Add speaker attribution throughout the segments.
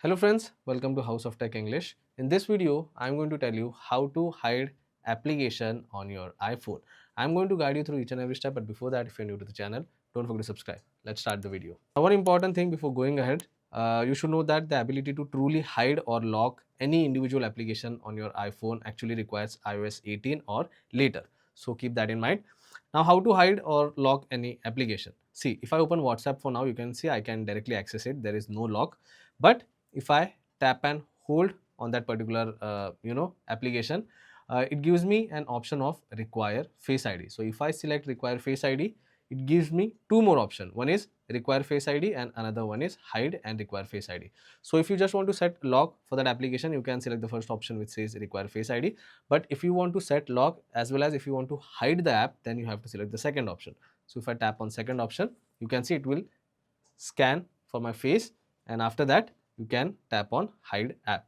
Speaker 1: Hello friends, welcome to House of Tech English. In this video, I'm going to tell you how to hide application on your iPhone. I'm going to guide you through each and every step, but before that, if you're new to the channel, don't forget to subscribe. Let's start the video. One important thing before going ahead, you should know that the ability to truly hide or lock any individual application on your iPhone actually requires iOS 18 or later. So keep that in mind. Now, how to hide or lock any application? See, if I open WhatsApp for now, you can see I can directly access it. There is no lock, but if I tap and hold on that particular application, it gives me an option of require face ID. So if I select require face ID, it gives me two more options. One is require face ID and another one is hide and require face ID. So if you just want to set lock for that application, you can select the first option which says require face ID. But if you want to set lock as well as if you want to hide the app, then you have to select the second option. So if I tap on second option, you can see it will scan for my face, and after that you can tap on hide app.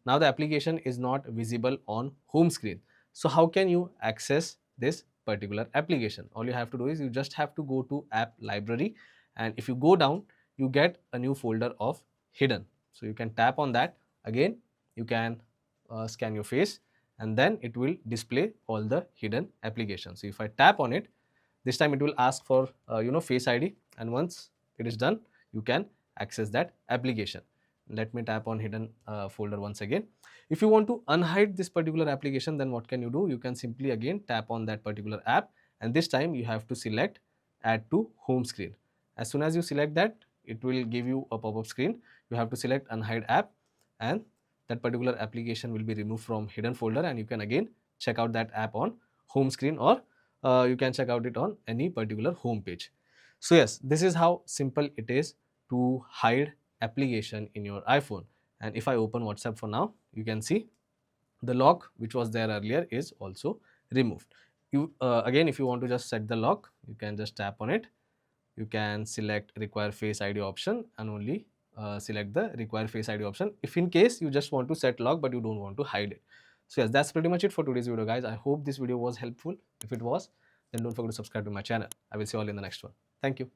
Speaker 1: Now the application is not visible on home screen. So how can you access this particular application? All you have to do is you just have to go to app library, and if you go down, you get a new folder of hidden. So you can tap on that. Again, you can scan your face, and then it will display all the hidden applications. So if I tap on it, this time it will ask for face ID, and once it is done, you can access that application. Let me tap on hidden folder once again. If you want to unhide this particular application, then what can you do? You can simply again tap on that particular app, and this time you have to select add to home screen. As soon as you select that, it will give you a pop-up screen. You have to select unhide app, and that particular application will be removed from hidden folder, and you can again check out that app on home screen, or you can check out it on any particular home page. So yes, this is how simple it is to hide application in your iPhone. And if I open WhatsApp for now, you can see the lock which was there earlier is also removed. You again, if you want to just set the lock, you can just tap on it. You can select require face ID option and only select the require face ID option if in case you just want to set lock but you don't want to hide it. So yes, that's pretty much it for today's video, guys. I hope this video was helpful. If it was, then don't forget to subscribe to my channel. I will see you all in the next one. Thank you.